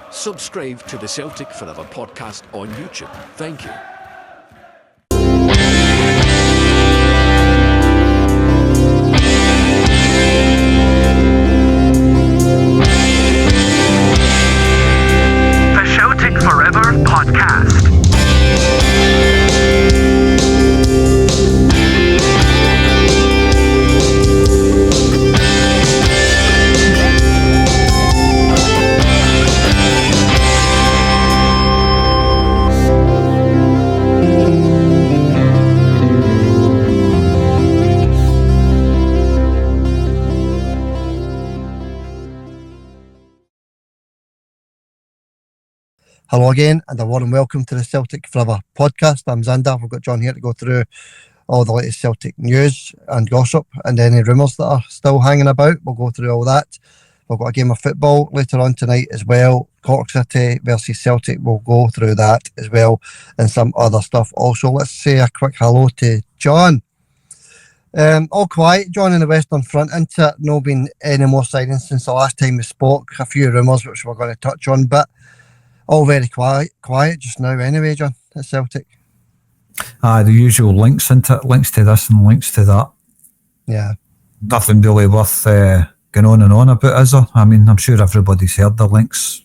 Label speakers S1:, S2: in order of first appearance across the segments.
S1: Subscribe to the Celtic Forever podcast on YouTube. Thank you.
S2: The Celtic Forever podcast.
S3: Hello again, and a warm welcome to the Celtic Forever podcast. I'm Xander. We've got John here to go through all the latest Celtic news and gossip and any rumours that are still hanging about. We'll go through all that. We've got a game of football later on tonight as well. Cork City versus Celtic. We'll go through that as well, and some other stuff also. Let's say a quick hello to John. All quiet, John, in the Western Front. Into no been any more signings since the last time we spoke. A few rumours which we're going to touch on, but all very quiet just now anyway, John, at Celtic.
S4: The usual links into it, links to this and links to that.
S3: Yeah.
S4: Nothing really worth going on and on about, is there? I mean, I'm sure everybody's heard the links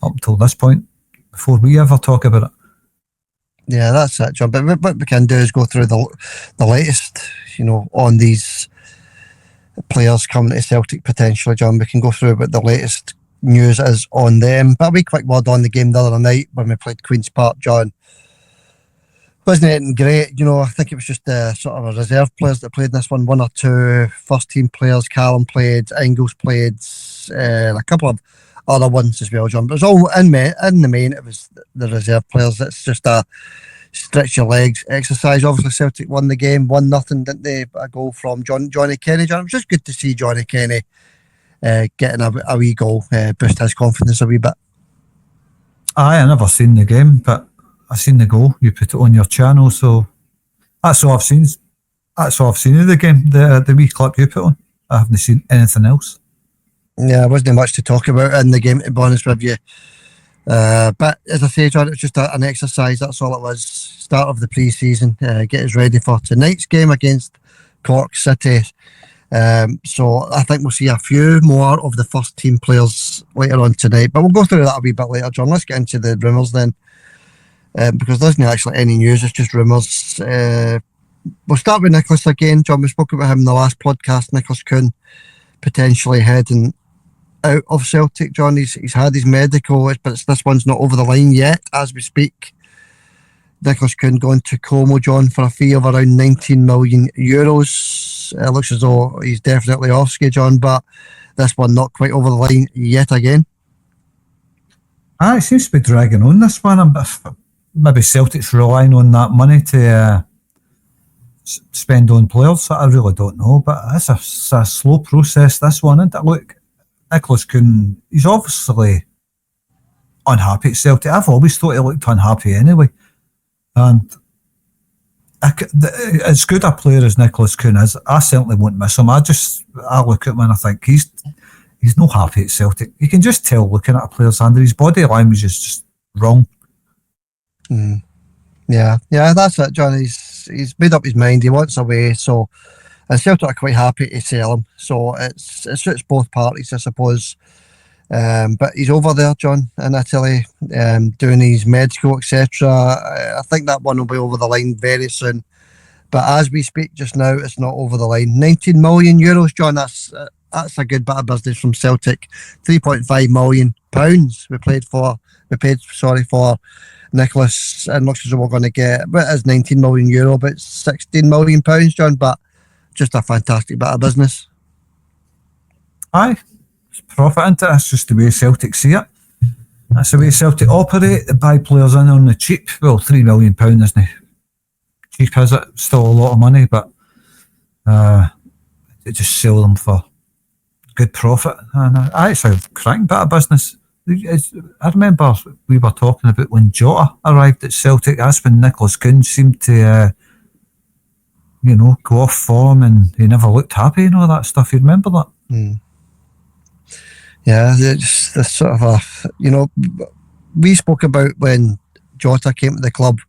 S4: up until this point, before we ever talk about it.
S3: Yeah, that's it, John. But what we can do is go through the latest, on these players coming to Celtic potentially, John. We can go through what the latest news is on them. But a wee quick word on the game the other night when we played Queen's Park, John. Wasn't anything great, I think it was just sort of a reserve players that played this one or two first team players. Callum played, Engels played, a couple of other ones as well, John. But it was all in the main, it was the reserve players. It's just a stretch your legs exercise. Obviously Celtic won the game, 1-0, didn't they? A goal from Johnny Kenny, John. It was just good to see Johnny Kenny getting a wee goal, boost his confidence a wee bit.
S4: I never seen the game, but I seen the goal. You put it on your channel, so that's all I've seen. That's all I've seen of the game. The wee clip you put on. I haven't seen anything else.
S3: Yeah, there wasn't much to talk about in the game, to be honest with you. But as I say, John, it was just an exercise. That's all it was. Start of the pre-season. Get us ready for tonight's game against Cork City. So I think we'll see a few more of the first team players later on tonight, but we'll go through that a wee bit later, John. Let's get into the rumours then, because there isn't actually any news, it's just rumours. We'll start with Nicholas again, John. We spoke about him in the last podcast. Nicholas Kuhn potentially heading out of Celtic, John. He's had his medical, but this one's not over the line yet as we speak. Nicholas Kuhn going to Como, John, for a fee of around 19 million euros. It looks as though he's definitely off ski, John, but this one not quite over the line yet again.
S4: It seems to be dragging on, this one. Maybe Celtic's relying on that money to spend on players. I really don't know, but it's a slow process, this one, isn't it? Look, Nicholas Kuhn, he's obviously unhappy at Celtic. I've always thought he looked unhappy anyway. And as good a player as Nicholas Kuhn is, I certainly won't miss him. I look at him and I think he's not happy at Celtic. You can just tell looking at a player's hand, his body language is just wrong.
S3: Yeah, that's it, John. He's made up his mind. He wants away, so Celtic are quite happy to sell him. So it suits both parties, I suppose. But he's over there, John, in Italy, doing his medical, etc. I think that one will be over the line very soon. But as we speak just now, it's not over the line. 19 million euros, John. That's a good bit of business from Celtic. 3.5 million pounds we paid for Nicholas, and looks as though we're going to get, but it's 19 million euro, but 16 million pounds, John. But just a fantastic bit of business.
S4: Aye. Profit into it. That's just the way Celtic see it. That's the way Celtic operate. They buy players in on the cheap. Well, £3 million isn't cheap, is it? Still a lot of money, but they just sell them for good profit. And it's a cracking bit of business. I remember we were talking about when Jota arrived at Celtic. That's when Nicholas Kuhn seemed to go off form and he never looked happy and all that stuff. You remember that?
S3: Yeah, it's this sort of we spoke about when Jota came to the club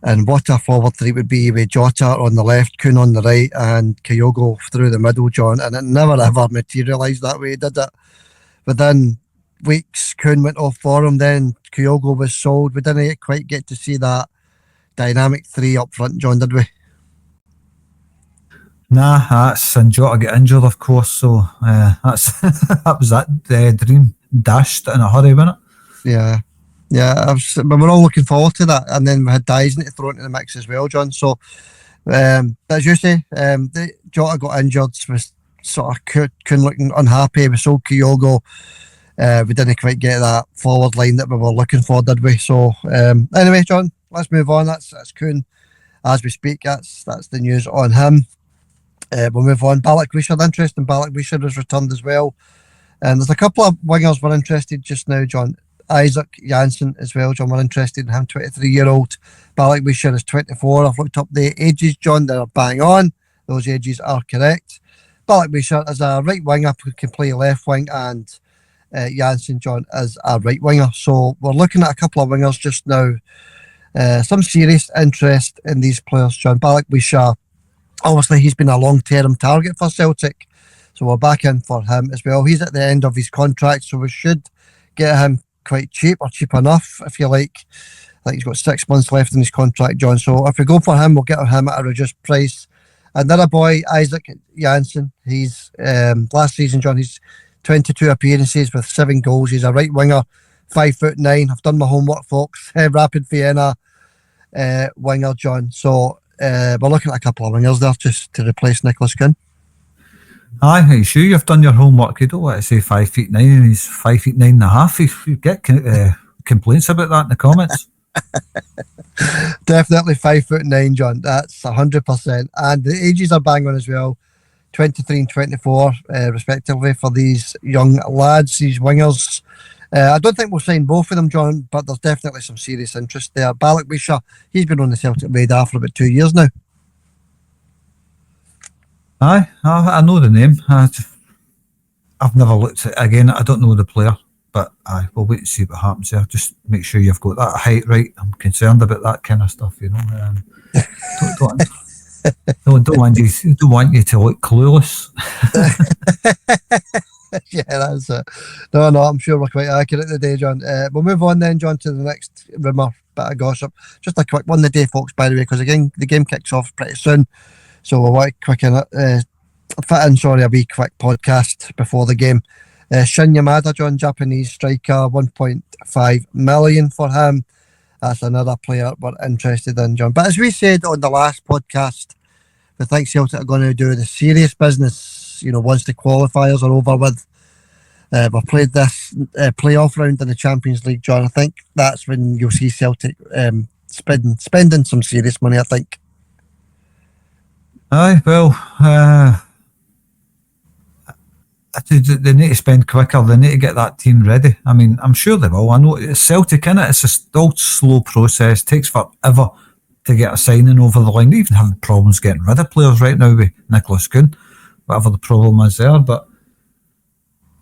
S3: and what a forward three would be with Jota on the left, Kuhn on the right, and Kyogo through the middle, John. And it never ever materialised that way, did it? Within weeks, Kuhn went off for him. Then Kyogo was sold. We didn't quite get to see that dynamic three up front, John, did we?
S4: Nah, and Jota get injured, of course. So that's that was that dream dashed in a hurry, wasn't it?
S3: Yeah. We were all looking forward to that, and then we had Dyson to throw into the mix as well, John. So, as you say, Jota got injured. Was sort of couldn't looking unhappy. We sold Kyogo. We didn't quite get that forward line that we were looking for, did we? So, anyway, John, let's move on. That's Kuhn as we speak. That's the news on him. We'll move on. Balak Wisher, the interest in Balak Wisher has returned as well. And there's a couple of wingers we're interested just now, John. Isaac Janssen as well, John. We're interested in him, 23-year-old. Balak Wisher is 24. I've looked up the ages, John. They're bang on. Those ages are correct. Balak Wisher is a right winger who can play left wing, and Janssen, John, is a right winger. So we're looking at a couple of wingers just now. Some serious interest in these players, John. Balak Wisher, obviously, he's been a long-term target for Celtic, so we're back in for him as well. He's at the end of his contract, so we should get him quite cheap, or cheap enough, if you like. I think he's got 6 months left in his contract, John. So if we go for him, we'll get him at a reduced price. Another boy, Isaac Janssen, he's last season, John, he's 22 appearances with 7 goals. He's a right winger, 5'9". I've done my homework, folks. Rapid Vienna winger, John. So we're looking at a couple of wingers there just to replace Nicholas Kuhn.
S4: Aye, are you sure you've done your homework? You don't want to say 5'9" and he's 5'9.5". You get complaints about that in the comments.
S3: Definitely 5'9", John. That's 100%. And the ages are bang on as well. 23 and 24, respectively, for these young lads, these wingers. I don't think we'll sign both of them, John, but there's definitely some serious interest there. Balak Wisher, he's been on the Celtic radar for about 2 years now.
S4: Aye, I know the name. I've never looked at it again. I don't know the player, but aye, we'll wait and see what happens there. Just make sure you've got that height right. I'm concerned about that kind of stuff, you know. Don't want you to look clueless.
S3: Yeah, that's it. No, I'm sure we're quite accurate today, John. We'll move on then, John, to the next rumour, bit of gossip. Just a quick one today, folks, by the way, because again, the game kicks off pretty soon. So we'll want to fit in a wee quick podcast before the game. Shin Yamada, John, Japanese striker, 1.5 million for him. That's another player we're interested in, John. But as we said on the last podcast, we think Celtic are going to do the serious business, you know, once the qualifiers are over with. We've played this playoff round in the Champions League, John. I think that's when you'll see Celtic spending some serious money, I think.
S4: Aye, well, they need to spend quicker. They need to get that team ready. I mean, I'm sure they will. I know it's Celtic, innit? It's a still slow process. It takes forever to get a signing over the line. They even have problems getting rid of players right now with Nicholas Kuhn, whatever the problem is there. But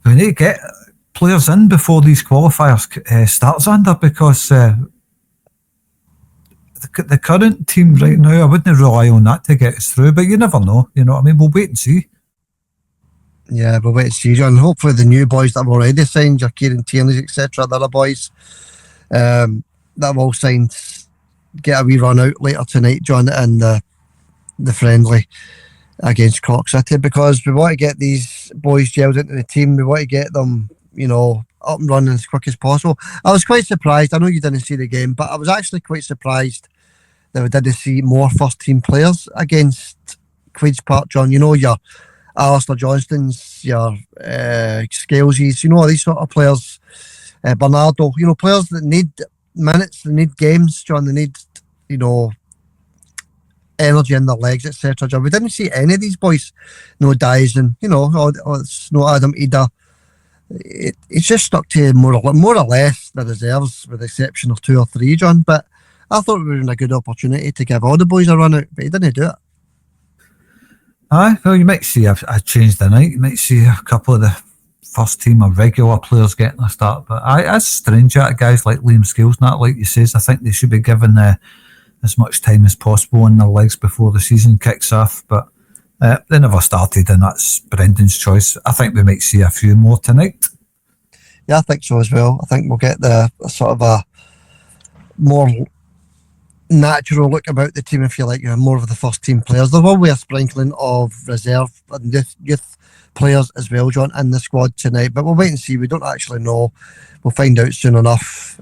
S4: we need to get players in before these qualifiers starts, under, because the current team right now, I wouldn't rely on that to get us through, but you never know, you know what I mean? We'll wait and see.
S3: Yeah, we'll wait and see, John. Hopefully the new boys that have already signed, your Kieran Tierney's, etc., the other boys that have all signed, get a wee run out later tonight, John, in the friendly against Cork City, because we want to get these boys gelled into the team. We want to get them, you know, up and running as quick as possible. I was quite surprised. I know you didn't see the game, but I was actually quite surprised that we didn't see more first team players against Queen's Park, John. You know, your Alistair Johnstons, your Scaleses, you know, these sort of players, Bernardo, you know, players that need minutes, they need games, John, they need, you know, energy in their legs, etc. John, we didn't see any of these boys. No Dyson, you know, it's no Adam Ida. It's just stuck to more or less the reserves, with the exception of 2 or 3, John. But I thought we were in a good opportunity to give all the boys a run out, but he didn't do it.
S4: Aye, well, you might see a change tonight. You might see a couple of the first team or regular players getting a start. But it's strange that guys like Liam Scales and that, like you says, I think they should be given as much time as possible on their legs before the season kicks off. But they never started, and that's Brendan's choice. I think we might see a few more tonight.
S3: Yeah, I think so as well. I think we'll get the sort of a more natural look about the team, if you like, more of the first team players. There will be a sprinkling of reserve and youth players as well, John, in the squad tonight, but we'll wait and see. We don't actually know. We'll find out soon enough,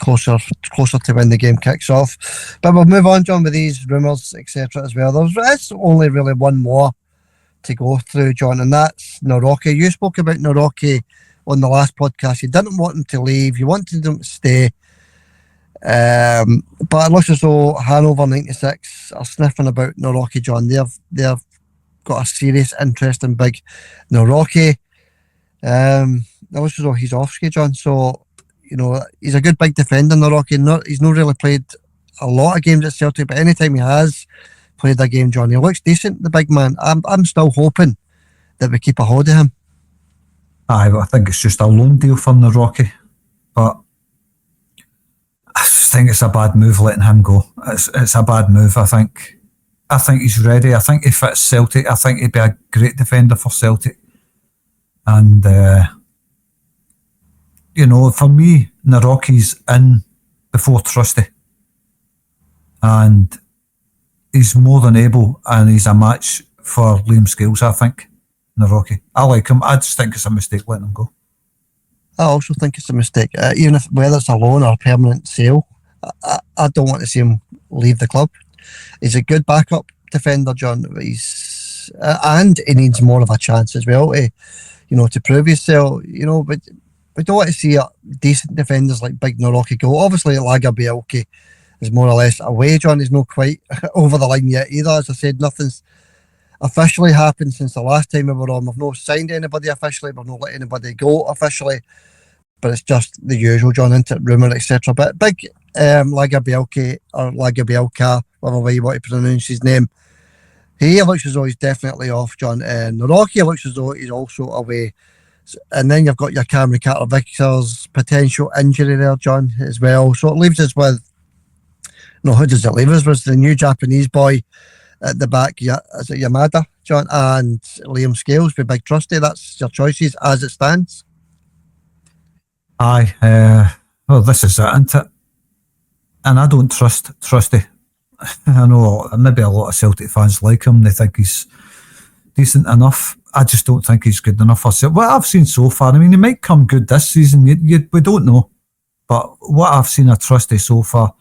S3: closer to when the game kicks off. But we'll move on, John, with these rumours, etc. as well. There's only really one more to go through, John, and that's Naroki. You spoke about Naroki on the last podcast. You didn't want him to leave. You wanted him to stay. But it looks as though Hanover 96 are sniffing about Naroki, John. They've got a serious interest in big Naroki. It looks as though he's off ski, John. So, he's a good big defender, Naroki. He's not really played a lot of games at Celtic, but anytime he has played a game, John, he looks decent, the big man. I'm still hoping that we keep a hold of him.
S4: Aye, but I think it's just a loan deal for Naroki. But I just think it's a bad move letting him go. It's a bad move, I think. I think he's ready. I think he fits Celtic. I think he'd be a great defender for Celtic. And, for me, Naroki's in before Trusty. And he's more than able, and he's a match for Liam Scales, I think. Naroki. I like him. I just think it's a mistake letting him go.
S3: I also think it's a mistake, even if whether it's a loan or a permanent sale. I don't want to see him leave the club. He's a good backup defender, John. And he needs more of a chance as well to prove himself. But we don't want to see decent defenders like Big Naroki go. Obviously, Lager Bielke is more or less away, John. He's not quite over the line yet either. As I said, nothing's officially happened since the last time we were on. We've not signed anybody officially. We've not let anybody go officially. But it's just the usual, John, into rumour, etc. But big Lager Bielke, or Lager Bielka, whatever way you want to pronounce his name, he looks as though he's definitely off, John. Naroki looks as though he's also away. And then you've got your Cameron Carter-Vickers potential injury there, John, as well. So it leaves us with, who does it leave us with? The new Japanese boy at the back, is it Yamada, John, and Liam Scales with Big Trusty. That's your choices as it stands.
S4: Aye, well, this is it, isn't it? And I don't trust Trusty. I know maybe a lot of Celtic fans like him. They think he's decent enough. I just don't think he's good enough for Celtic. What I've seen so far, he might come good this season. We don't know. But what I've seen of Trusty so far,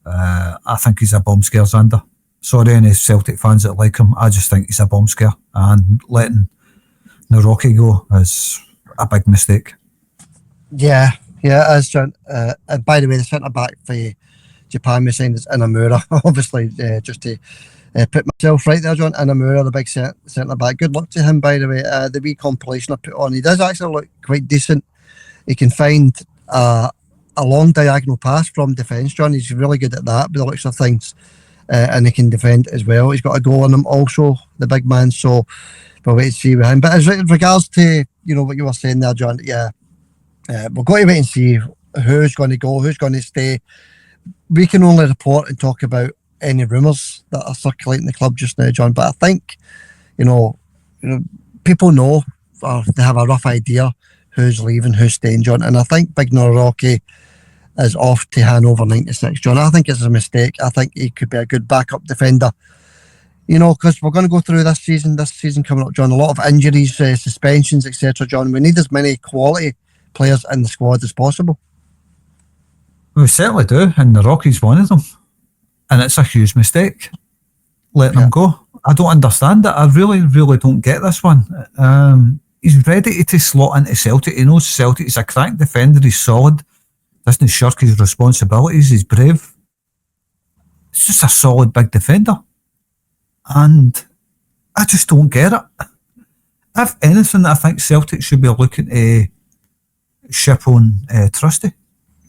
S4: I think he's a bomb scare, Xander. Sorry, any Celtic fans that like him. I just think he's a bomb scare. And letting Naroki go is a big mistake.
S3: Yeah, it is, John. And by the way, the centre back for Japan we signed is Inamura. Obviously, just to put myself right there, John. Inamura, the big centre back. Good luck to him, by the way. The wee compilation I put on, he does actually look quite decent. He can find a long diagonal pass from defence, John. He's really good at that, by the looks of things. And he can defend as well. He's got a goal on him also, the big man. So we'll wait and see with him. But as regards to what you were saying there, John, yeah. We've got to wait and see who's going to go, who's going to stay. We can only report and talk about any rumours that are circulating the club just now, John. But I think, people know, or they have a rough idea who's leaving, who's staying, John. And I think Big Naroki is off to Hanover 96, John. I think it's a mistake. I think he could be a good backup defender. Because we're going to go through this season coming up, John. A lot of injuries, suspensions, etc., John. We need as many quality players in the squad as possible.
S4: We certainly do, and Naroki's one of them. And it's a huge mistake letting him go. I don't understand it. I really, really don't get this one. He's ready to slot into Celtic. He knows Celtic. He's a crack defender. He's solid. Doesn't shirk his responsibilities. He's brave. He's just a solid big defender. And I just don't get it. If anything, I think Celtic should be looking to ship on Trusty.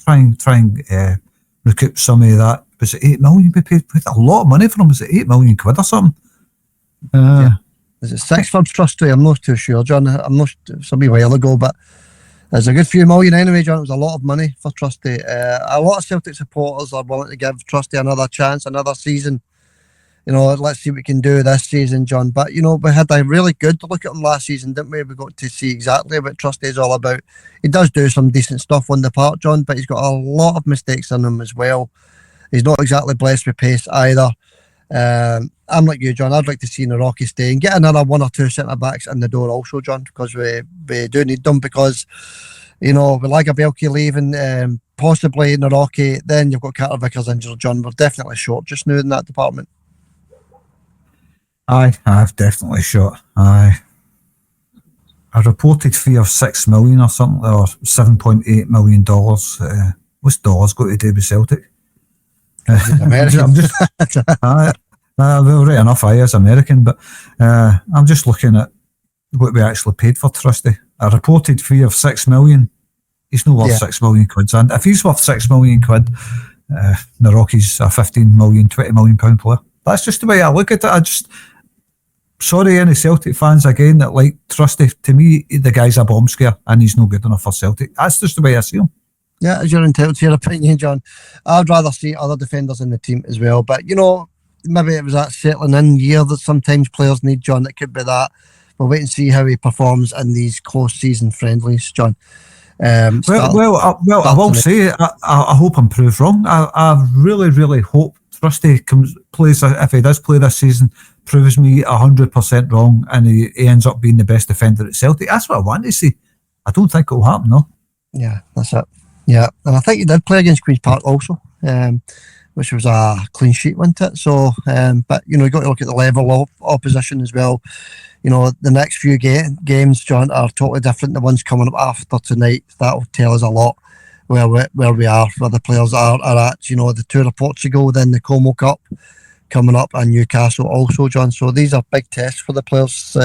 S4: Try and recoup some of that. Was it 8 million? We paid a lot of money for him. Was it 8 million quid or something?
S3: The is it 6 for Trusty? I'm not too sure, John. I'm not. It's a wee while ago, but it's a good few million anyway, John. It was a lot of money for Trusty. A lot of Celtic supporters are willing to give Trusty another chance, another season. Let's see what we can do this season, John. But, we had a really good look at him last season, didn't we? We got to see exactly what Trusty is all about. He does do some decent stuff on the park, John, but he's got a lot of mistakes in him as well. He's not exactly blessed with pace either. I'm like you, John. I'd like to see Naraki stay and get another 1 or 2 centre-backs in the door also, John, because we do need them because, with Lagabelki leaving, possibly Naraki, then you've got Carter Vickers injured, John. We're definitely short just now in that department.
S4: Aye, I've definitely shot. Aye. A reported fee of $6 million or something, or $7.8 million. What's dollars got to do with Celtic? I'm just, well, right enough, I is American, but I'm just looking at what we actually paid for Trusty. A reported fee of $6 million. He's not worth £6 million quid. And if he's worth £6 million quid, Naraki's a 15 million, 20 million pound player. That's just the way I look at it. Sorry, any Celtic fans again that like Trusty. To me, the guy's a bomb scare and he's no good enough for Celtic. That's just the way I see him.
S3: Yeah, you're entitled to your opinion, John. I'd rather see other defenders in the team as well. But, maybe it was that settling in year that sometimes players need, John. It could be that. We'll wait and see how he performs in these close season friendlies, John. I will say, I hope I'm proved wrong. I really, really hope Trusty plays, if he does play this season, proves me 100% wrong and he ends up being the best defender at Celtic. That's what I want to see. I don't think it'll happen, no. Yeah, that's it. Yeah, and I think he did play against Queen's Park also, which was a clean sheet, wasn't it? So, but, you've got to look at the level of opposition as well. The next few games, John, are totally different. The ones coming up after tonight, that'll tell us a lot where we are, where the players are at. The Tour of Portugal, then the Como Cup coming up, and Newcastle also, John. So these are big tests for the players.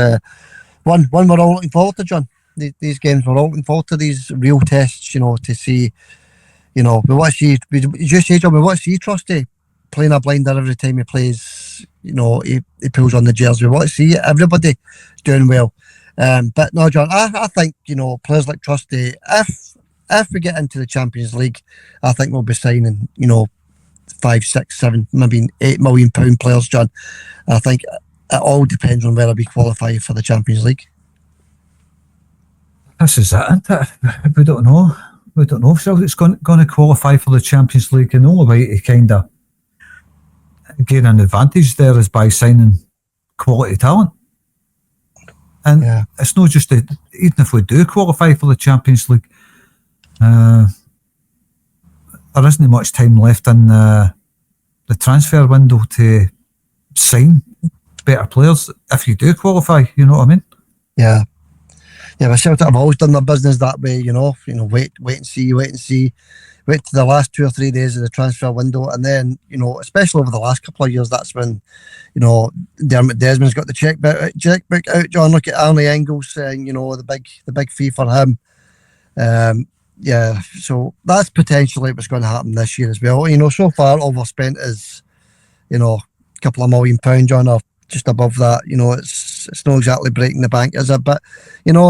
S3: One we're all looking forward to, John. These games, we're all looking forward to these real tests, to see, we want to see, we just say, John, we want to see Trusty playing a blinder every time he plays, he pulls on the jersey. We want to see everybody doing well. But no, John, I think, players like Trusty, if we get into the Champions League, I think we'll be signing, 5, 6, 7, maybe £8 million players, John. I think it all depends on whether we qualify for the Champions League.
S4: This is it, isn't it? We don't know. We don't know if Celtic's going to qualify for the Champions League. And the only way to kind of gain an advantage there is by signing quality talent. And it's not just even if we do qualify for the Champions League, there isn't much time left in the transfer window to sign better players if you do qualify, you know what I mean? Yeah.
S3: Yeah, but Celtic have always done their business that way, wait and see, wait to the last 2 or 3 days of the transfer window, and then, especially over the last couple of years, that's when, Dermot Desmond's got the checkbook out, John. Look at Arne Engels saying, the big fee for him. So that's potentially what's going to happen this year as well. So far all we've spent is, a couple of £1 million, John, or just above that. It's not exactly breaking the bank, is it? But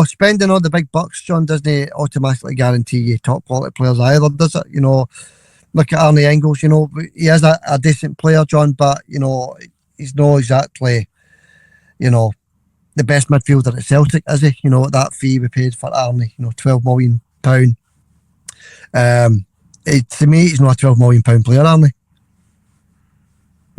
S3: spending all the big bucks, John, doesn't automatically guarantee you top quality players either, does it? Look at Arne Engels. He is a decent player, John, but he's not exactly the best midfielder at Celtic, is he? That fee we paid for Arne, £12 million. To me, he's not a £12 million player, Arne.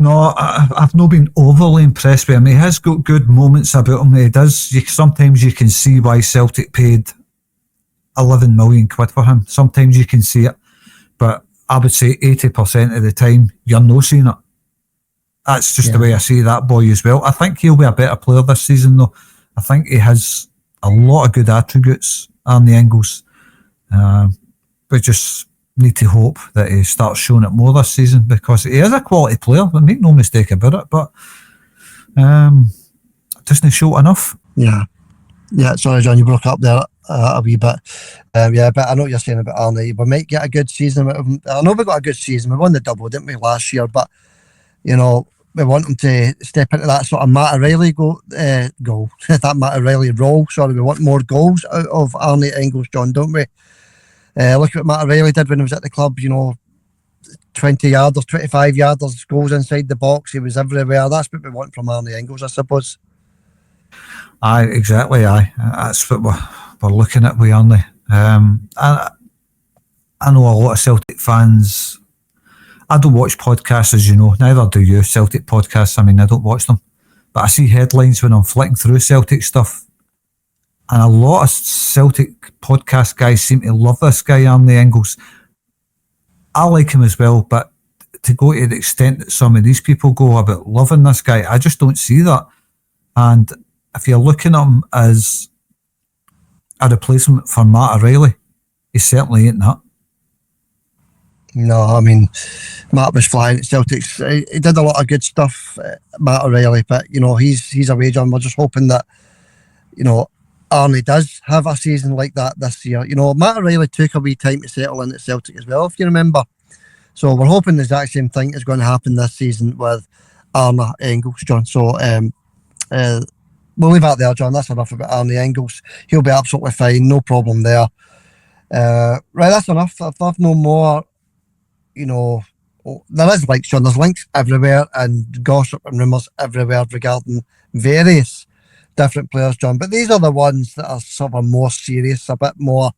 S4: No, I've not been overly impressed with him. He has got good moments about him. He does. Sometimes you can see why Celtic paid 11 million quid for him. Sometimes you can see it, but I would say 80% of the time you're not seeing it. That's just the way I see that boy as well. I think he'll be a better player this season, though. I think he has a lot of good attributes, Arne Engels. We just need to hope that he starts showing it more this season, because he is a quality player, make no mistake about it, but doesn't he show enough?
S3: Yeah, sorry John, you broke up there a wee bit. But I know what you're saying about Arne. We might get a good season out of him. I know we got a good season. We won the double, didn't we, last year? But we want him to step into that sort of Matt O'Reilly goal, that Matt O'Reilly role. Sorry, we want more goals out of Arnie Engels, John, don't we? Look at what Matt O'Reilly did when he was at the club, 20 yarders, 25 yarders, goals inside the box. He was everywhere. That's what we want from Arnie Engels, I suppose.
S4: Aye, exactly. Aye, that's what we're looking at with Arnie. I know a lot of Celtic fans. I don't watch podcasts, as you know. Neither do you. Celtic podcasts. I mean, I don't watch them, but I see headlines when I'm flicking through Celtic stuff, and a lot of Celtic podcast guys seem to love this guy, Arnie Engels. I like him as well, but to go to the extent that some of these people go about loving this guy, I just don't see that. And if you're looking at him as a replacement for Matt O'Reilly, he certainly ain't that.
S3: No, I mean, Matt was flying at Celtics. He did a lot of good stuff, Matt O'Reilly, but, he's away, John. We're just hoping that, Arnie does have a season like that this year. Matt O'Reilly took a wee time to settle in at Celtic as well, if you remember. So we're hoping the exact same thing is going to happen this season with Arnie Engels, John. So we'll leave that there, John. That's enough about Arnie Engels. He'll be absolutely fine, no problem there. Right, that's enough. If I've no more, there is links, John. There's links everywhere and gossip and rumours everywhere regarding various different players, John. But these are the ones that are sort of more serious, a bit more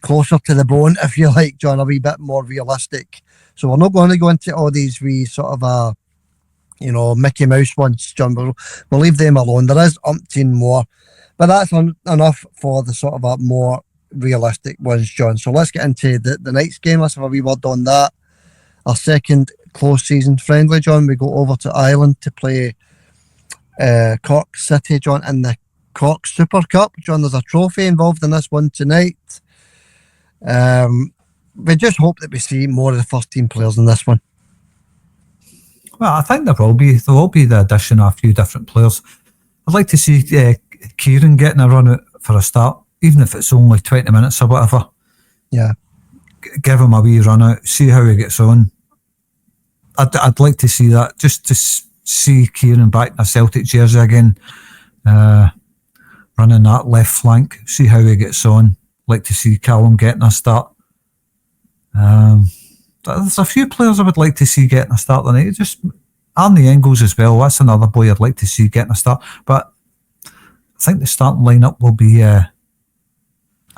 S3: closer to the bone, if you like, John, a wee bit more realistic. So we're not going to go into all these wee sort of Mickey Mouse ones, John. We'll leave them alone. There is umpteen more, but that's enough for the sort of more realistic ones, John. So let's get into the night's game. Let's have a wee word on that. Our second close season friendly, John. We go over to Ireland to play Cork City, John, in the Cork Super Cup. John, there's a trophy involved in this one tonight. We just hope that we see more of the first team players in this one.
S4: Well, I think there will be the addition of a few different players. I'd like to see Kieran getting a run out for a start, even if it's only 20 minutes or whatever.
S3: Yeah.
S4: Give him a wee run out, see how he gets on. I'd like to see that, just to see Kieran back in a Celtic jersey again, running that left flank, see how he gets on. Like to see Callum getting a start. There's a few players I would like to see getting a start tonight. Just Arnie Engels as well. That's another boy I'd like to see getting a start. But I think the starting lineup will be a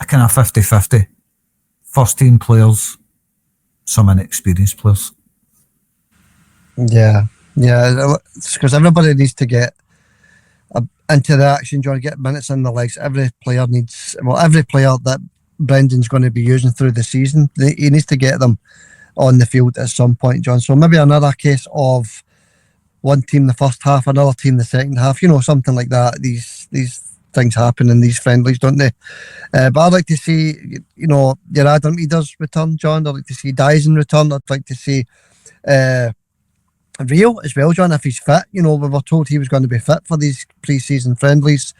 S4: kind of 50-50. First team players, some inexperienced players.
S3: Yeah, because everybody needs to get into the action, John, get minutes in the legs. Every player that Brendan's going to be using through the season, he needs to get them on the field at some point, John. So maybe another case of one team the first half, another team the second half, something like that. These things happen in these friendlies, don't they? But I'd like to see, your Adam Eaders return, John. I'd like to see Dyson return. I'd like to see Rio as well, John, if he's fit. We were told he was going to be fit for these pre-season friendlies.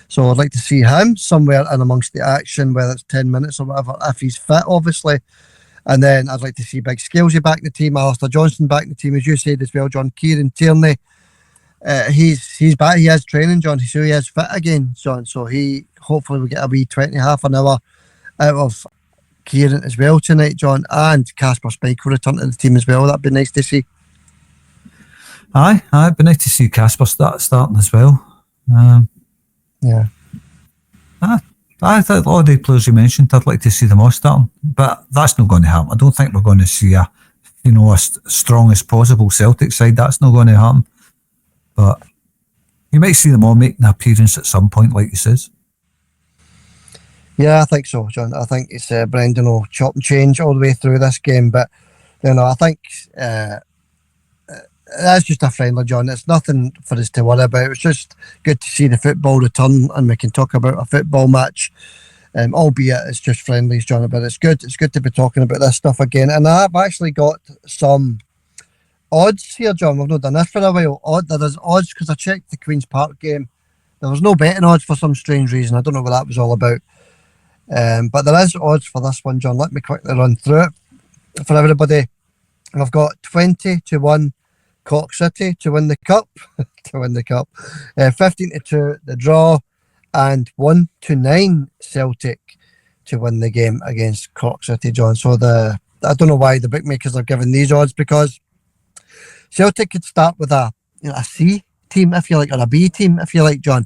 S3: So I'd like to see him somewhere in amongst the action, whether it's 10 minutes or whatever, if he's fit, obviously. And then I'd like to see Big Scalesy back in the team, Alistair Johnston back in the team, as you said as well, John. Kieran Tierney, he's back. He has training, John. So he is fit again, John. So he hopefully will get a wee 20, half an hour out of Kieran as well tonight, John. And Casper Spike will return to the team as well. That'd be nice to see.
S4: Aye, it'd be nice to see Casper starting as well.
S3: Yeah.
S4: I think all the players you mentioned, I'd like to see them all starting, but that's not going to happen. I don't think we're going to see a strongest possible Celtic side. That's not going to happen. But you might see them all making an appearance at some point, like he says.
S3: Yeah, I think so, John. I think it's Brendan will chop and change all the way through this game, but I think that's just a friendly, John. It's nothing for us to worry about. It's just good to see the football return, and we can talk about a football match, albeit it's just friendlies, John. But it's good to be talking about this stuff again. And I've actually got some odds here, John. We've not done this for a while. There is odds because I checked the Queen's Park game. There was no betting odds for some strange reason. I don't know what that was all about. But there is odds for this one, John. Let me quickly run through it for everybody. I've got 20 to 1 Cork City to win the cup. 15-2 the draw, and 1-9 Celtic to win the game against Cork City, John. So I don't know why the bookmakers are giving these odds, because Celtic could start with a C team, if you like, or a B team, if you like, John.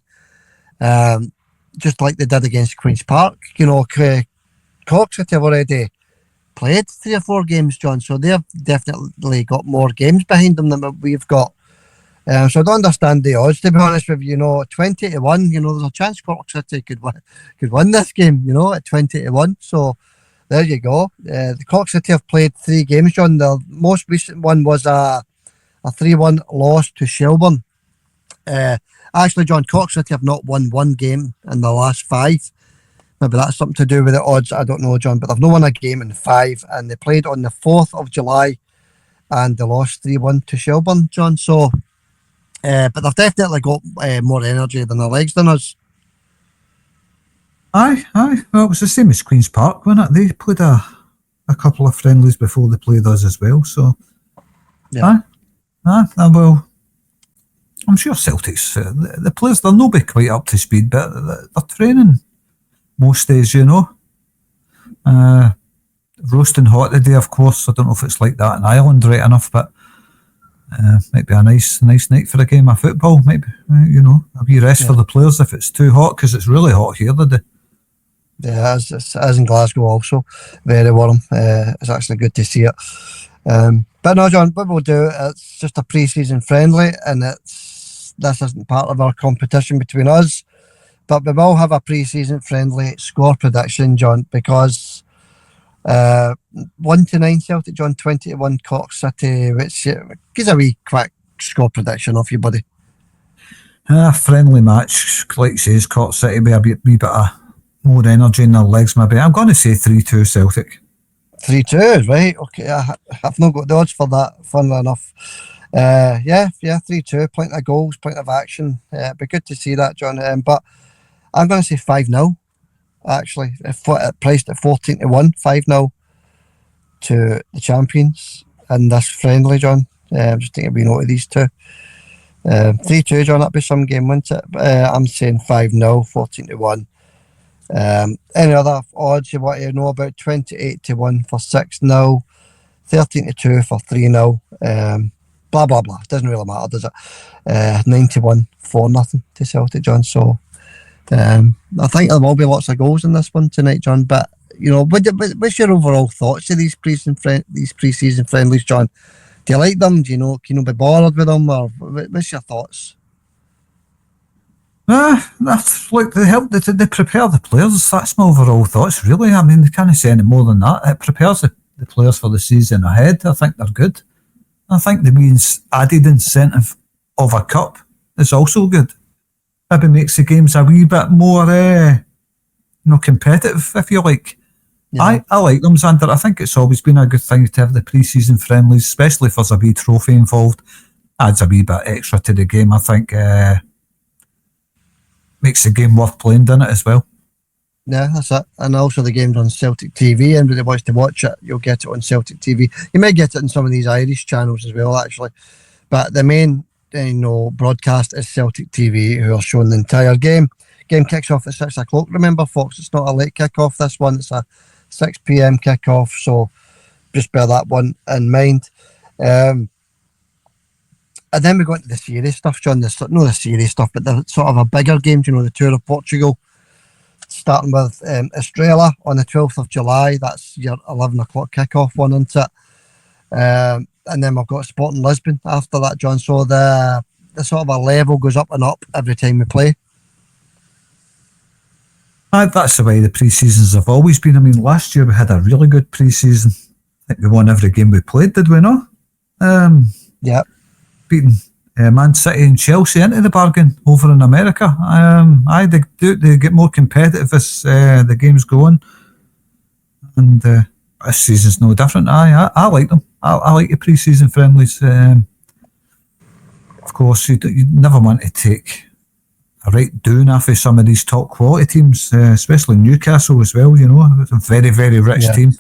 S3: Just like they did against Queen's Park. Cork City have already played 3 or 4 games, John, so they've definitely got more games behind them than we've got. So I don't understand the odds, to be honest with you. 20-1, there's a chance Cork City could win this game, at 20-1. So there you go. The Cork City have played 3 games, John. The most recent one was a 3-1 loss to Shelbourne. Actually, John, Cork City have not won 1 game in the last 5. Maybe that's something to do with the odds. I don't know, John, but they've not won a game in 5, and they played on the 4th of July, and they lost 3-1 to Shelbourne, John. So, but they've definitely got more energy than their legs than us.
S4: Aye. Well, it was the same as Queen's Park, wasn't it? They played a couple of friendlies before they played us as well. So,
S3: yeah.
S4: Well, I'm sure Celtic's the players, they'll not be quite up to speed, but they're training most days, roasting hot today, of course. I don't know if it's like that in Ireland right enough, but might be a nice night for a game of football. Maybe a wee rest for the players if it's too hot, because it's really hot here today.
S3: Yeah, it's in Glasgow also. Very warm. It's actually good to see it. But no, John, what we'll do, it's just a pre-season friendly, and this isn't part of our competition between us. But we will have a pre-season friendly score prediction, John, because 1-9 Celtic, John, 20-1 Cork City, which gives a wee quick score prediction off you, buddy.
S4: A friendly match, like says Cork City, with a wee bit of more energy in their legs, maybe. I'm going to say 3-2 Celtic.
S3: 3-2, right? Okay, I've not got the odds for that, funnily enough. 3-2, plenty of goals, plenty of action. It'd be good to see that, John. But I'm going to say 5-0, actually. Priced at 14-1, 5-0 to the champions in this friendly, John. Just taking a wee note of these two. 3-2, John, that'd be some game, wouldn't it? I'm saying 5-0, 14-1. Any other odds you want to know about? 28-1 for 6-0, 13-2 for 3-0. Blah, blah, blah. Doesn't really matter, does it? 91 4-0 to Celtic, John. So, I think there will be lots of goals in this one tonight, John. But what's your overall thoughts of these pre-season friendlies, John? Do you like them? Can you be bothered with them, or what's your thoughts?
S4: That's like they help. They prepare the players. That's my overall thoughts, really. I mean, they can't say any more than that. It prepares the players for the season ahead. I think they're good. I think the added incentive of a cup is also good. Maybe makes the games a wee bit more, competitive, if you like. Yeah. I like them, Xander. I think it's always been a good thing to have the pre-season friendlies, especially if there's a wee trophy involved. Adds a wee bit extra to the game, I think. Makes the game worth playing, doesn't it, as well?
S3: Yeah, that's it. And also the game's on Celtic TV. Anybody wants to watch it, you'll get it on Celtic TV. You may get it on some of these Irish channels as well, actually. But the main broadcast is Celtic TV, who are showing the entire game. Game kicks off at 6 o'clock. Remember, folks, it's not a late kick-off, this one. It's a 6 p.m. kick-off, so just bear that one in mind. And then we go into the serious stuff, John. Not the serious stuff, but the sort of a bigger game, the Tour of Portugal. Starting with Estrela on the 12th of July. That's your 11 o'clock kick-off one, isn't it? And then we've got Sporting Lisbon after that, John. So the sort of a level goes up and up every time we play.
S4: That's the way the pre-seasons have always been. I mean, last year we had a really good pre-season. I think we won every game we played, did we not?
S3: Yeah.
S4: Beating Man City and Chelsea into the bargain over in America. They get more competitive as the games go on. And this season's no different. I like them. I like the pre-season friendlies. Of course, you never want to take a right down off of some of these top quality teams, especially Newcastle as well. It's a very, very rich team.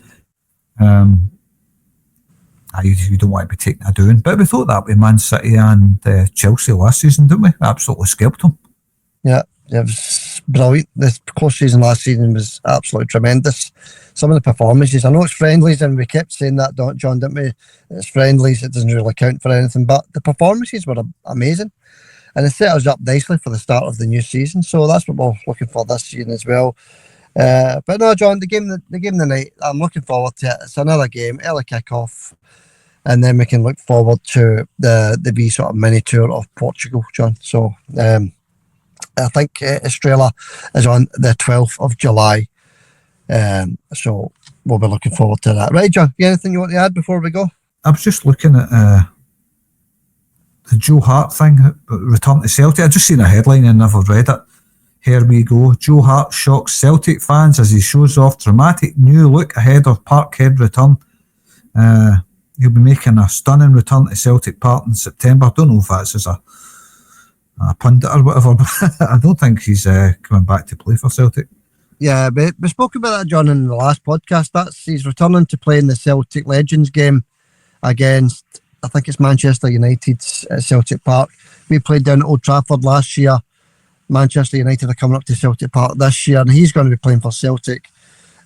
S4: you don't want to be taking a doing. But we thought that with Man City and Chelsea last season, didn't we? Absolutely scalped them.
S3: Yeah, it was brilliant. This close season last season was absolutely tremendous. Some of the performances, I know it's friendlies, and we kept saying that, John, didn't we? It's friendlies, it doesn't really count for anything, but the performances were amazing. And it set us up nicely for the start of the new season. So that's what we're looking for this season as well. But no, John, the game of the night, I'm looking forward to it. It's another game, early kick-off, and then we can look forward to the wee sort of mini tour of Portugal, John. So I think Estrela is on the 12th of July. So we'll be looking forward to that. Right, John, anything you want to add before we go?
S4: I was just looking at the Joe Hart thing, return to Celtic. I just seen a headline and never read it. Here we go. Joe Hart shocks Celtic fans as he shows off dramatic new look ahead of Parkhead return. He'll be making a stunning return to Celtic Park in September. Don't know if that's as a pundit or whatever, but I don't think he's coming back to play for Celtic.
S3: Yeah, we spoke about that, John, in the last podcast. He's returning to play in the Celtic Legends game against, I think it's Manchester United at Celtic Park. We played down at Old Trafford last year. Manchester United are coming up to Celtic Park this year, and he's going to be playing for Celtic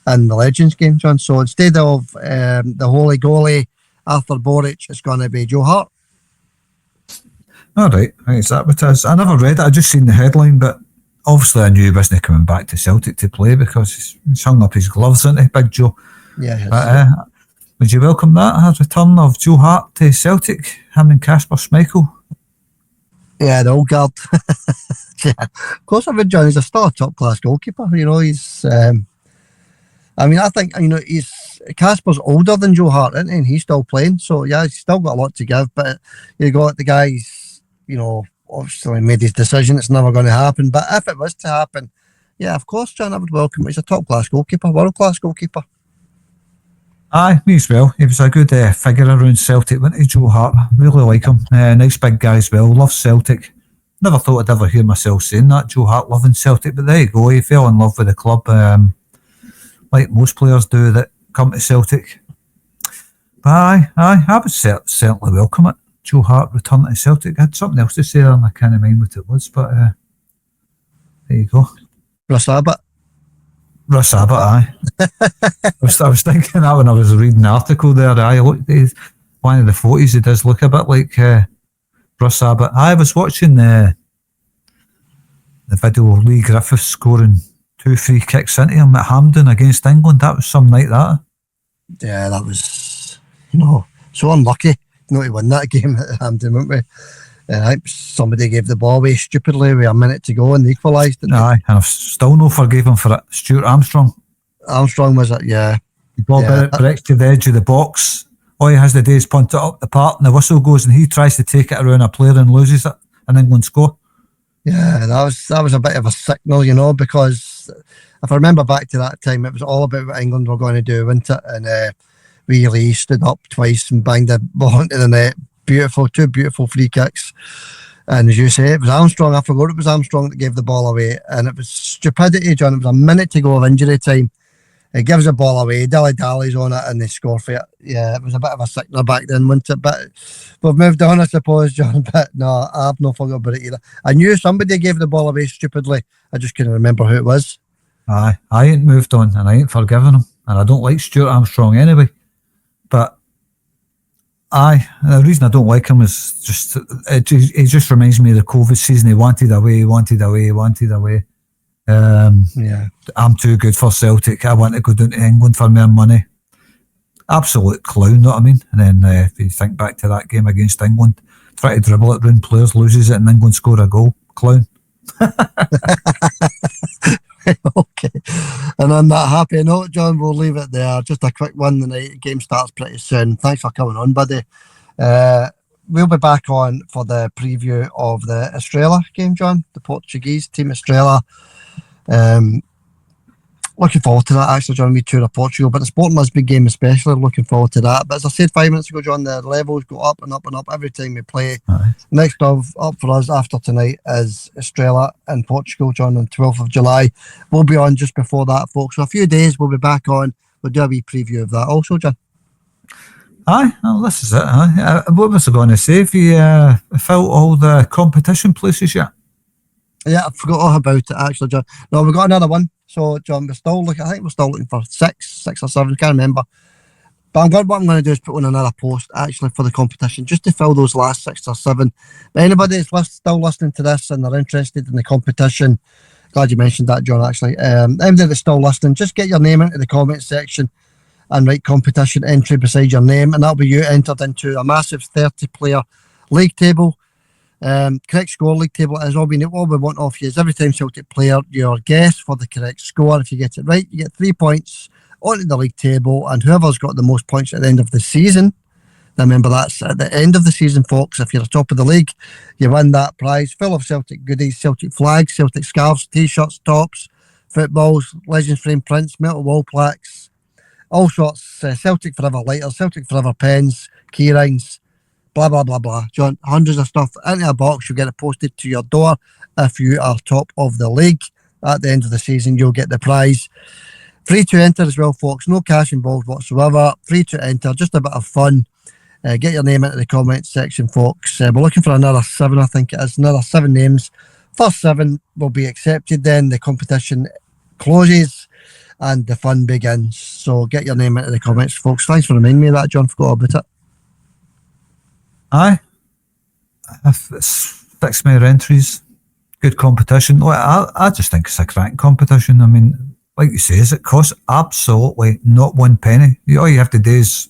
S3: in the Legends game, John. So instead of the holy goalie Arthur Boric, it's going to be Joe Hart.
S4: All right, is that what it is? I never read it, I just seen the headline, but obviously I knew he wasn't coming back to Celtic to play because he's hung up his gloves, isn't he, Big Joe?
S3: Yeah.
S4: But, would you welcome that, a return of Joe Hart to Celtic, him and Kasper Schmeichel?
S3: Yeah, the old guard. Yeah, of course I would, John. He's still a top-class goalkeeper. You know, he's... I think, he's... Kasper's older than Joe Hart, isn't he? And he's still playing. So, yeah, he's still got a lot to give. But you got the guys, obviously made his decision. It's never going to happen. But if it was to happen, yeah, of course, John, I would welcome him. He's a top-class goalkeeper, world-class goalkeeper.
S4: Aye, me as well. He was a good figure around Celtic, wasn't he, Joe Hart? Really like him. Nice big guy as well. Loves Celtic. Never thought I'd ever hear myself saying that, Joe Hart loving Celtic, but there you go. He fell in love with the club, like most players do that come to Celtic. But I would certainly welcome it. Joe Hart returning to Celtic. I had something else to say there and I can't remember what it was, but there you go.
S3: Russ Abbott,
S4: aye. I was thinking that when I was reading the article there. I looked at one of the photos, he does look a bit like Russ Abbott. I was watching the video of Lee Griffiths scoring 2 free kicks into him at Hampden against England. That was some night, that.
S3: Yeah, that was, so unlucky not to win that game at Hampden, weren't we? I think somebody gave the ball away stupidly with a minute to go and they equalised it.
S4: Aye, and I've still no forgave him for it. Stuart Armstrong.
S3: Armstrong was it, yeah.
S4: The ball breaks to the edge of the box. All he has to do is punt it up the park and the whistle goes and he tries to take it around a player and loses it and England score. Yeah,
S3: that was a bit of a signal, because if I remember back to that time, it was all about what England were going to do, wasn't it? And Lee stood up twice and banged the ball into the net. Two beautiful free kicks. And as you say, it was Armstrong. I forgot it was Armstrong that gave the ball away. And it was stupidity, John. It was a minute to go of injury time. He gives the ball away, dilly-dallies on it, and they score for it. Yeah, it was a bit of a signal back then, wasn't it? But we've moved on, I suppose, John. But no, I've not forgot about it either. I knew somebody gave the ball away stupidly. I just couldn't remember who it was.
S4: Aye, I ain't moved on, and I ain't forgiven him. And I don't like Stuart Armstrong anyway. But aye, the reason I don't like him is just it just reminds me of the COVID season. He wanted away.
S3: Yeah,
S4: I'm too good for Celtic. I want to go down to England for more money. Absolute clown, know what I mean? And then if you think back to that game against England, try to dribble it round players, loses it, and England score a goal. Clown.
S3: Okay. And on that happy note, John, we'll leave it there. Just a quick one. The game starts pretty soon. Thanks for coming on, buddy. We'll be back on for the preview of the Estrela game, John. The Portuguese team, Estrela. Looking forward to that, actually, John. We tour of Portugal, but the Sporting Lisbon game especially, looking forward to that. But as I said 5 minutes ago, John, the levels go up and up and up every time we play.
S4: Aye.
S3: Next up for us after tonight is Estrela in Portugal, John, on 12th of July. We'll be on just before that, folks. So a few days we'll be back on. We'll do a wee preview of that also, John.
S4: Aye, well, this is it. Aye. What was I going to say? Have you filled all the competition places yet?
S3: Yeah, I forgot all about it actually, John. No, we've got another one. So, John, I think we're still looking for six or seven, can't remember. But what I'm going to do is put on another post actually for the competition, just to fill those last 6 or 7. But anybody that's still listening to this and they're interested in the competition, glad you mentioned that, John, actually. Anybody that's still listening, just get your name into the comment section and write competition entry beside your name, and that'll be you entered into a massive 30-player league table. Correct score league table is all we want off you is every time Celtic player your guess for the correct score. If you get it right, you get 3 points onto the league table, and whoever's got the most points at the end of the season, remember that's at the end of the season, folks, if you're top of the league, you win that prize full of Celtic goodies, Celtic flags, Celtic scarves, t-shirts, tops, footballs, Legends frame prints, metal wall plaques, all sorts, Celtic Forever lighters, Celtic Forever pens, key rings, blah, blah, blah, blah. John, hundreds of stuff into a box. You'll get it posted to your door if you are top of the league. At the end of the season, you'll get the prize. Free to enter as well, folks. No cash involved whatsoever. Free to enter. Just a bit of fun. Get your name into the comments section, folks. We're looking for another 7, I think it is. Another 7 names. First 7 will be accepted then. The competition closes and the fun begins. So get your name into the comments, folks. Thanks for reminding me of that, John. Forgot about it.
S4: Aye. If it's 6 more entries, good competition. I just think it's a cracking competition. I mean, like you say, it costs absolutely not 1 penny. All you have to do is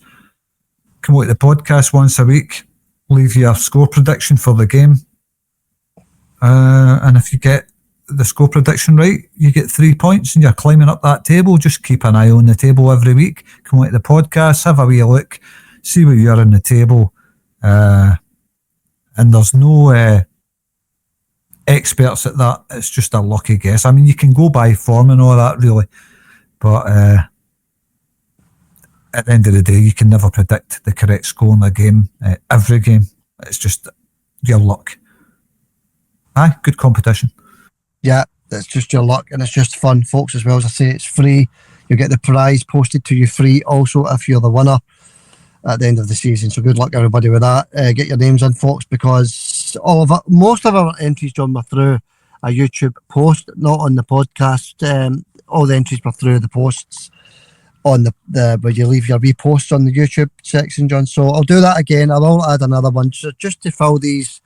S4: come out to the podcast once a week, leave your score prediction for the game, and if you get the score prediction right, you get 3 points and you're climbing up that table. Just keep an eye on the table every week. Come out to the podcast, have a wee look, see where you're in the table, and there's no experts at that. It's just a lucky guess. I mean, you can go by form and all that, really, but at the end of the day, you can never predict the correct score in a game, every game. It's just your luck. Aye, good competition. Yeah,
S3: It's just your luck, and it's just fun, folks. As well, as I say, it's free. You get the prize posted to you free also if you're the winner at the end of the season. So good luck everybody with that. Get your names in, folks, because most of our entries, John, were through a YouTube post, not on the podcast. All the entries were through the posts on the where you leave your reposts on the YouTube section, John. So I'll do that again. I'll add another one just to fill these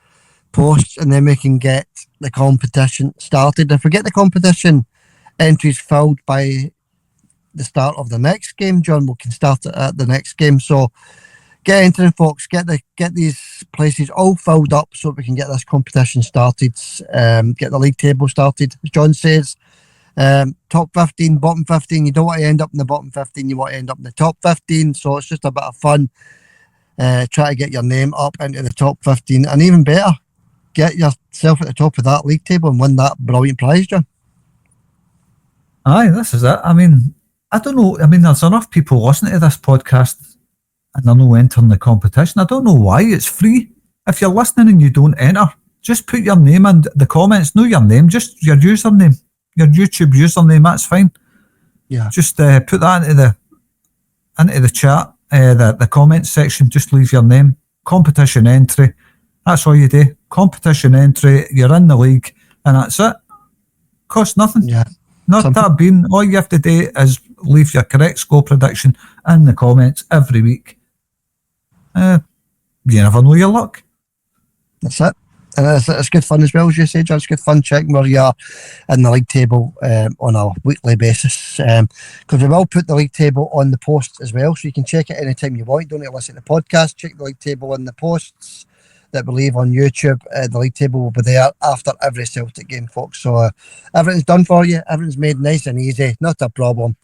S3: posts, and then we can get the competition started. If we get the competition entries filled by the start of the next game, John, we can start it at the next game. So get entering, folks. Get these places all filled up so we can get this competition started. Get the league table started, as John says. Top 15, bottom 15. You don't want to end up in the bottom 15. You want to end up in the top 15. So it's just a bit of fun. Try to get your name up into the top 15, and even better, get yourself at the top of that league table and win that brilliant prize, John.
S4: Aye, this is it. I mean, I don't know. I mean, there's enough people listening to this podcast and they're not entering the competition. I don't know why. It's free. If you're listening and you don't enter, just put your name in the comments. No, your name, just your username, your YouTube username. That's fine.
S3: Yeah.
S4: Just put that into the chat, the comments section. Just leave your name. Competition entry. That's all you do. Competition entry. You're in the league, and that's it. Costs nothing.
S3: Yeah.
S4: Not that being. All you have to do is leave your correct score prediction in the comments every week. You never know your luck.
S3: That's it. And it's good fun as well, as you say, John. It's good fun checking where you are in the league table on a weekly basis. Because we will put the league table on the posts as well, so you can check it anytime you want. You don't need to listen to the podcast. Check the league table on the posts that we leave on YouTube. The league table will be there after every Celtic game, folks. So everything's done for you. Everything's made nice and easy. Not a problem.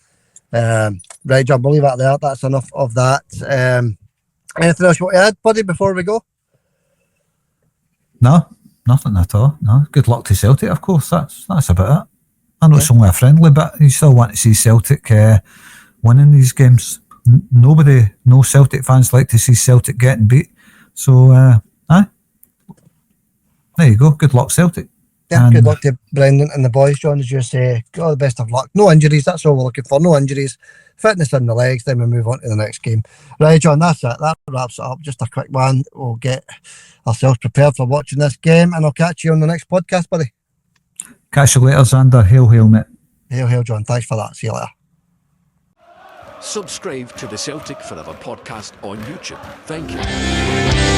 S3: Right, John, we'll leave it there. That's enough of that. Anything else you want to add, buddy, before we go?
S4: No, nothing at all. No, good luck to Celtic, of course. That's about it. I know it's only a friendly, but you still want to see Celtic winning these games. No Celtic fans like to see Celtic getting beat. So, aye. There you go. Good luck, Celtic.
S3: Yeah,
S4: And-
S3: good luck to Brendan and the boys, John, as you say. All the best of luck. No injuries, that's all we're looking for. No injuries. Fitness in the legs, then we move on to the next game. Right, John, that's it. That wraps it up. Just a quick one. We'll get ourselves prepared for watching this game, and I'll catch you on the next podcast, buddy.
S4: Catch you later, Xander. Hail, hail, mate.
S3: Hail, hail, John. Thanks for that. See you later.
S1: Subscribe to the Celtic Forever podcast on YouTube. Thank you.